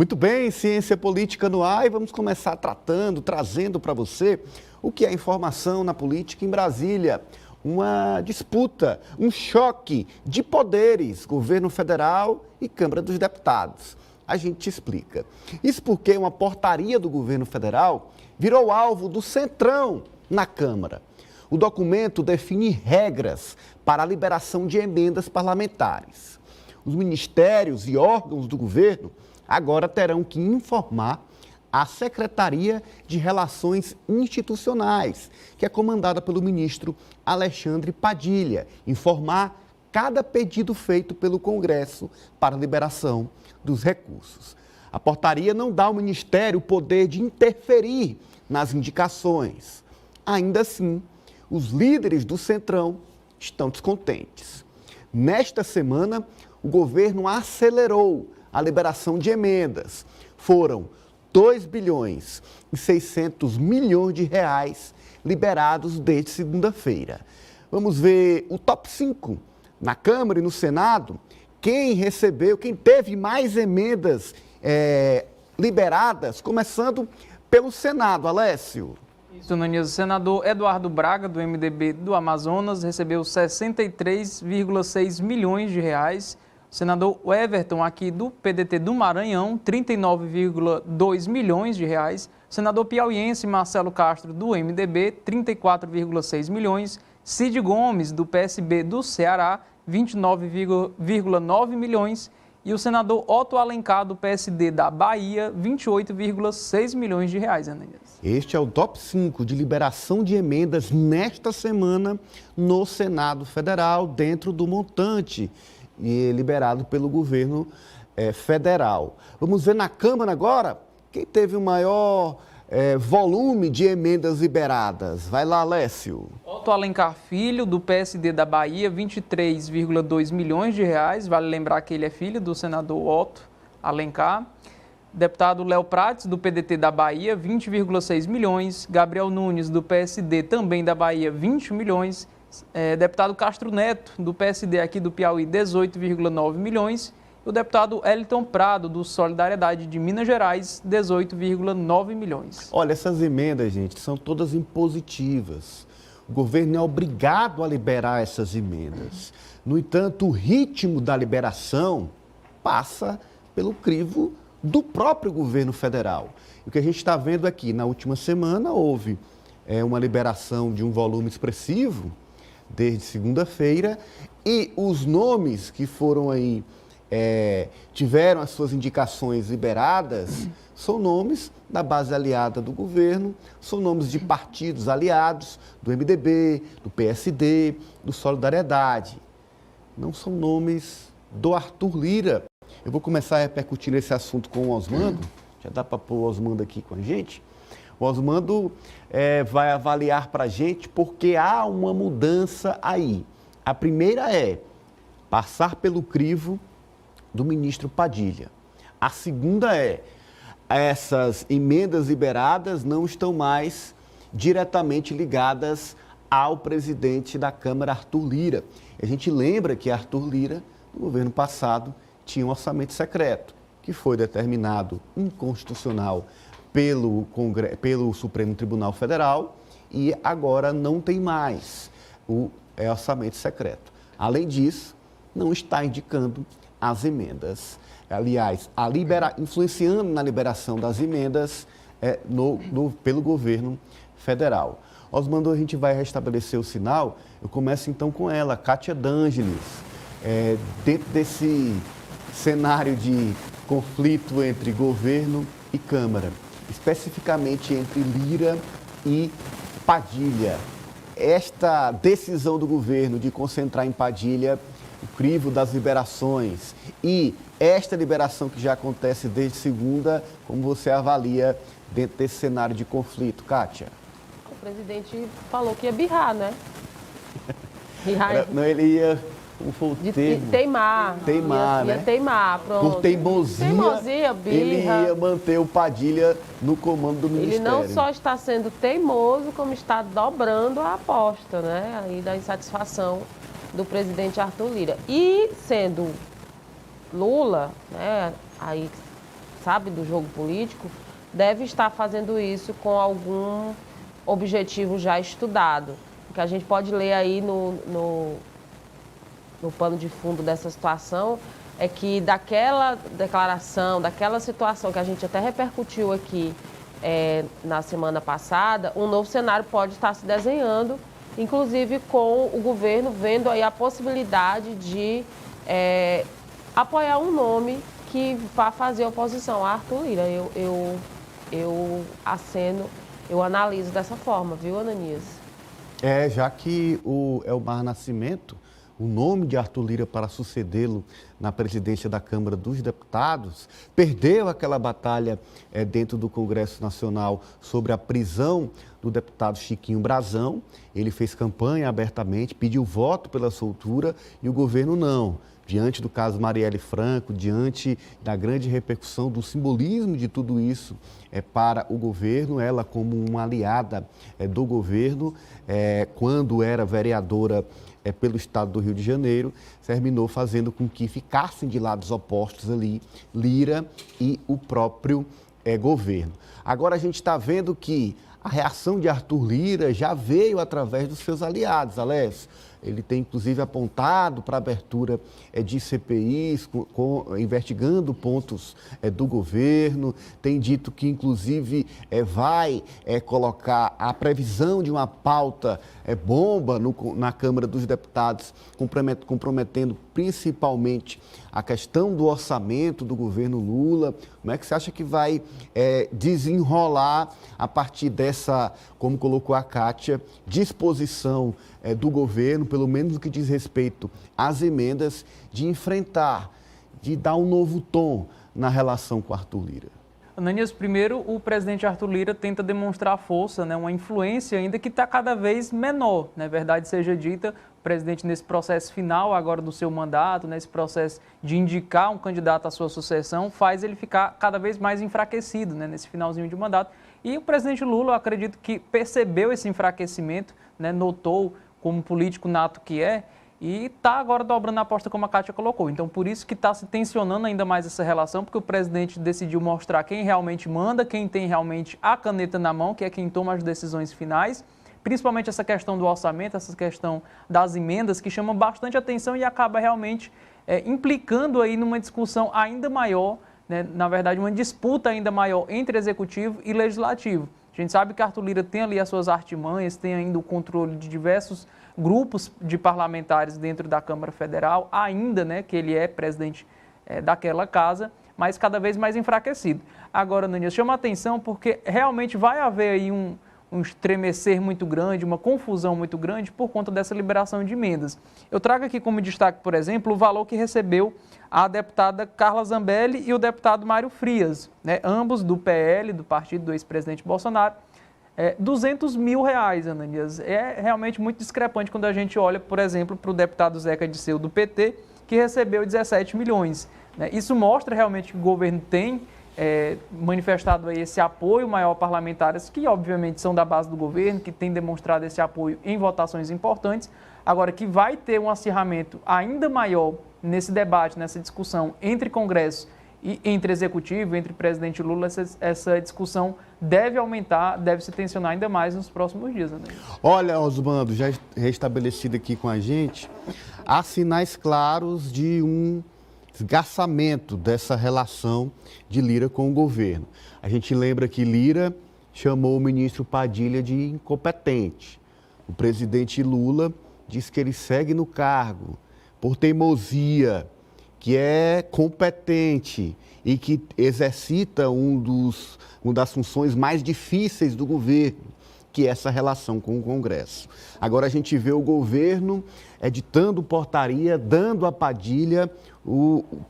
Muito bem, Ciência Política no ar, e vamos começar trazendo para você o que é informação na política em Brasília. Uma disputa, um choque de poderes, governo federal e Câmara dos Deputados. A gente te explica. Isso porque uma portaria do governo federal virou alvo do Centrão na Câmara. O documento define regras para a liberação de emendas parlamentares. Os ministérios e órgãos do governo agora terão que informar a Secretaria de Relações Institucionais, que é comandada pelo ministro Alexandre Padilha, informar cada pedido feito pelo Congresso para liberação dos recursos. A portaria não dá ao Ministério o poder de interferir nas indicações. Ainda assim, os líderes do Centrão estão descontentes. Nesta semana, o governo acelerou a liberação de emendas. Foram 2 bilhões e 600 milhões de reais liberados desde segunda-feira. Vamos ver o top 5 na Câmara e no Senado. Quem teve mais emendas liberadas, começando pelo Senado, Alessio. Isso, Nanias. O senador Eduardo Braga, do MDB do Amazonas, recebeu 63,6 milhões de reais. O senador Everton, aqui do PDT do Maranhão, 39,2 milhões de reais. O senador piauiense Marcelo Castro, do MDB, 34,6 milhões. Cid Gomes, do PSB do Ceará, 29,9 milhões. E o senador Otto Alencar, do PSD da Bahia, 28,6 milhões de reais, Ananias. Este é o top 5 de liberação de emendas nesta semana no Senado Federal, dentro do montante liberado pelo governo federal. Vamos ver na Câmara agora quem teve o maior volume de emendas liberadas. Vai lá, Alessio. Otto Alencar Filho, do PSD da Bahia, 23,2 milhões de reais. Vale lembrar que ele é filho do senador Otto Alencar. Deputado Léo Prates, do PDT da Bahia, 20,6 milhões. Gabriel Nunes, do PSD, também da Bahia, 20 milhões. Deputado Castro Neto, do PSD aqui do Piauí, 18,9 milhões. E o deputado Eliton Prado, do Solidariedade de Minas Gerais, 18,9 milhões. Olha, essas emendas, gente, são todas impositivas. O governo é obrigado a liberar essas emendas. No entanto, o ritmo da liberação passa pelo crivo do próprio governo federal. E o que a gente está vendo aqui, na última semana, houve uma liberação de um volume expressivo, desde segunda-feira, e os nomes que foram aí, tiveram as suas indicações liberadas, são nomes da base aliada do governo, são nomes de partidos aliados, do MDB, do PSD, do Solidariedade. Não são nomes do Arthur Lira. Eu vou começar a repercutir esse assunto com o Osmando, já dá para pôr o Osmando aqui com a gente. O Osmando vai avaliar para a gente porque há uma mudança aí. A primeira é passar pelo crivo do ministro Padilha. A segunda é essas emendas liberadas não estão mais diretamente ligadas ao presidente da Câmara, Arthur Lira. A gente lembra que Arthur Lira, no governo passado, tinha um orçamento secreto, que foi determinado inconstitucional pelo Supremo Tribunal Federal e agora não tem mais o orçamento secreto. Além disso, não está indicando as emendas. Aliás, influenciando na liberação das emendas pelo governo federal. Osmando, a gente vai restabelecer o sinal. Eu começo então com ela, Kátia D'Angelis. Dentro desse cenário de conflito entre governo e Câmara, especificamente entre Lira e Padilha. Esta decisão do governo de concentrar em Padilha o crivo das liberações e esta liberação que já acontece desde segunda, como você avalia dentro desse cenário de conflito, Kátia? O presidente falou que ia birrar, né? Não, ele ia... Como foi o termo? Teimar, né? Ia teimar, pronto. Por teimosia, birra. Ele ia manter o Padilha no comando do ministério. Ele não só está sendo teimoso, como está dobrando a aposta, né? Aí da insatisfação do presidente Arthur Lira. E sendo Lula, né? Aí sabe, do jogo político, deve estar fazendo isso com algum objetivo já estudado. O que a gente pode ler aí no pano de fundo dessa situação é que daquela declaração, daquela situação que a gente até repercutiu aqui na semana passada, um novo cenário pode estar se desenhando, inclusive com o governo vendo aí a possibilidade de apoiar um nome que vá fazer oposição a Arthur Lira. Eu analiso dessa forma, viu, Ananias? Já que o Elmar Nascimento, o nome de Arthur Lira para sucedê-lo na presidência da Câmara dos Deputados, perdeu aquela batalha dentro do Congresso Nacional sobre a prisão do deputado Chiquinho Brazão. Ele fez campanha abertamente, pediu voto pela soltura e o governo não. Diante do caso Marielle Franco, diante da grande repercussão do simbolismo de tudo isso para o governo, ela como uma aliada do governo, quando era vereadora pelo estado do Rio de Janeiro, terminou fazendo com que ficassem de lados opostos ali Lira e o próprio governo. Agora a gente está vendo que a reação de Arthur Lira já veio através dos seus aliados, Alessio. Ele tem, inclusive, apontado para a abertura de CPIs, investigando pontos do governo. Tem dito que, inclusive, vai colocar a previsão de uma pauta bomba na Câmara dos Deputados, comprometendo principalmente a questão do orçamento do governo Lula. Como é que você acha que vai desenrolar a partir dessa, como colocou a Kátia, disposição do governo, pelo menos no que diz respeito às emendas, de enfrentar, de dar um novo tom na relação com Arthur Lira? Ananias, primeiro, o presidente Arthur Lira tenta demonstrar força, uma influência ainda que está cada vez menor, verdade seja dita. O presidente, nesse processo final agora do seu mandato, nesse processo de indicar um candidato à sua sucessão, faz ele ficar cada vez mais enfraquecido, nesse finalzinho de mandato. E o presidente Lula, eu acredito que percebeu esse enfraquecimento, notou como político nato que é, e está agora dobrando a aposta, como a Kátia colocou. Então, por isso que está se tensionando ainda mais essa relação, porque o presidente decidiu mostrar quem realmente manda, quem tem realmente a caneta na mão, que é quem toma as decisões finais, principalmente essa questão do orçamento, essa questão das emendas, que chama bastante atenção e acaba realmente implicando aí numa discussão ainda maior, na verdade, uma disputa ainda maior entre executivo e legislativo. A gente sabe que Arthur Lira tem ali as suas artimanhas, tem ainda o controle de diversos grupos de parlamentares dentro da Câmara Federal, ainda que ele é presidente daquela casa, mas cada vez mais enfraquecido. Agora, Ananias, chama a atenção porque realmente vai haver aí um estremecer muito grande, uma confusão muito grande por conta dessa liberação de emendas. Eu trago aqui como destaque, por exemplo, o valor que recebeu a deputada Carla Zambelli e o deputado Mário Frias, ambos do PL, do partido do ex-presidente Bolsonaro, R$200 mil, Ananias. É realmente muito discrepante quando a gente olha, por exemplo, para o deputado Zeca Disseu do PT, que recebeu 17 milhões. Isso mostra realmente que o governo tem manifestado aí esse apoio maior a parlamentares que obviamente são da base do governo, que tem demonstrado esse apoio em votações importantes. Agora que vai ter um acirramento ainda maior nesse debate, nessa discussão entre Congresso e entre Executivo, entre presidente Lula, essa discussão deve aumentar, deve se tensionar ainda mais nos próximos dias. Olha, Osmando, já restabelecido aqui com a gente, há sinais claros de um esgarçamento dessa relação de Lira com o governo. A gente lembra que Lira chamou o ministro Padilha de incompetente. O presidente Lula diz que ele segue no cargo por teimosia, que é competente e que exercita uma das funções mais difíceis do governo, que é essa relação com o Congresso. Agora a gente vê o governo editando portaria, dando a Padilha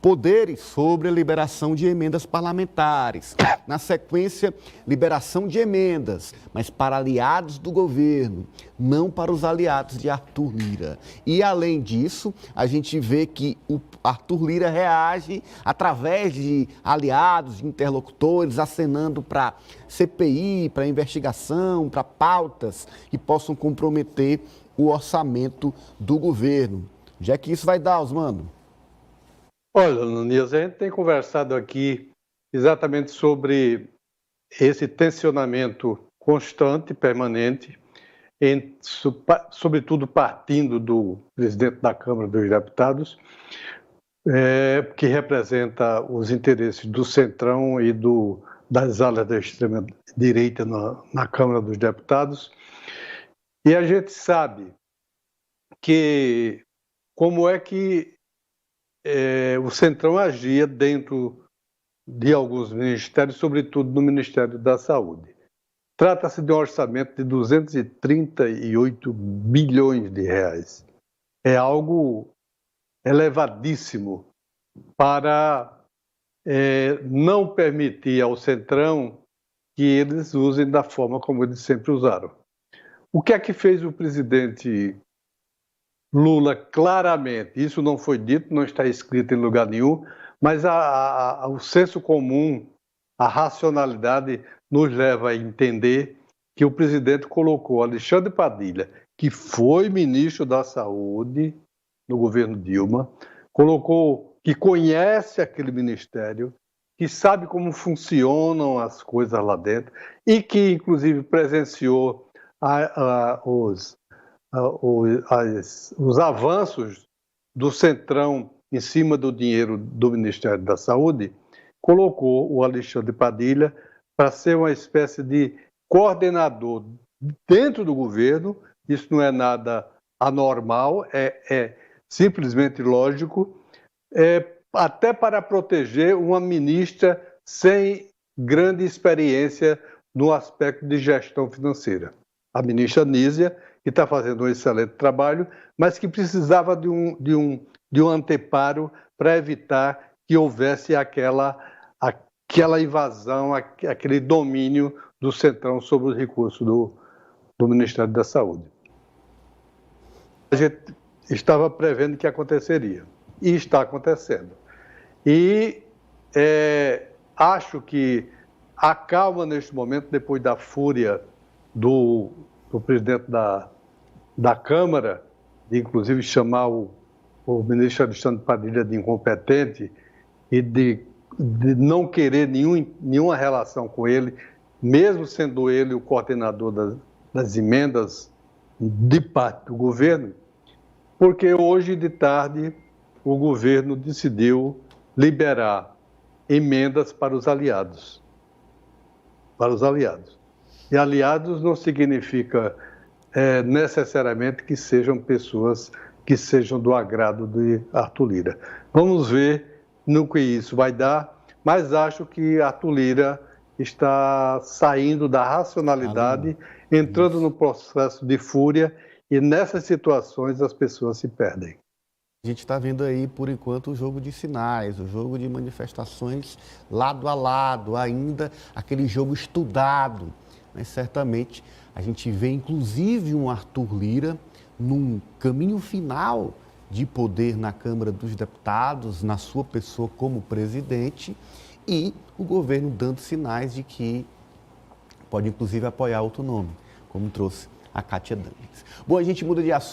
poderes sobre a liberação de emendas parlamentares. Na sequência, liberação de emendas, mas para aliados do governo, não para os aliados de Arthur Lira. E, além disso, a gente vê que o Arthur Lira reage através de aliados, de interlocutores, acenando para CPI, para investigação, para pautas que possam comprometer o orçamento do governo. Onde é que isso vai dar, Osmando? Olha, Ananias, a gente tem conversado aqui exatamente sobre esse tensionamento constante, permanente, sobretudo partindo do presidente da Câmara dos Deputados, que representa os interesses do Centrão e das alas da extrema-direita na Câmara dos Deputados. E a gente sabe que como é que o Centrão agia dentro de alguns ministérios, sobretudo no Ministério da Saúde. Trata-se de um orçamento de 238 bilhões de reais. É algo elevadíssimo para não permitir ao Centrão que eles usem da forma como eles sempre usaram. O que é que fez o presidente Lula claramente? Isso não foi dito, não está escrito em lugar nenhum, mas o senso comum, a racionalidade nos leva a entender que o presidente colocou Alexandre Padilha, que foi ministro da Saúde no governo Dilma, que conhece aquele ministério, que sabe como funcionam as coisas lá dentro e que, inclusive, presenciou os avanços do Centrão em cima do dinheiro do Ministério da Saúde, colocou o Alexandre Padilha para ser uma espécie de coordenador dentro do governo. Isso não é nada anormal, é simplesmente lógico, até para proteger uma ministra sem grande experiência no aspecto de gestão financeira. A ministra Nízia, que está fazendo um excelente trabalho, mas que precisava de um anteparo para evitar que houvesse aquela invasão, aquele domínio do Centrão sobre os recursos do Ministério da Saúde. A gente estava prevendo que aconteceria, e está acontecendo. E acho que a calma neste momento, depois da fúria do presidente da Câmara, de inclusive chamar o ministro Alexandre Padilha de incompetente e de não querer nenhuma relação com ele, mesmo sendo ele o coordenador das emendas de parte do governo, porque hoje de tarde o governo decidiu liberar emendas para os aliados. Para os aliados. E aliados não significa necessariamente que sejam pessoas que sejam do agrado de Arthur Lira. Vamos ver no que isso vai dar, mas acho que Arthur Lira está saindo da racionalidade, entrando no processo de fúria, e nessas situações as pessoas se perdem. A gente está vendo aí, por enquanto, o jogo de sinais, o jogo de manifestações lado a lado, ainda aquele jogo estudado. Mas certamente a gente vê, inclusive, um Arthur Lira num caminho final de poder na Câmara dos Deputados, na sua pessoa como presidente, e o governo dando sinais de que pode, inclusive, apoiar outro nome, como trouxe a Kátia Dambis. Bom, a gente muda de assunto.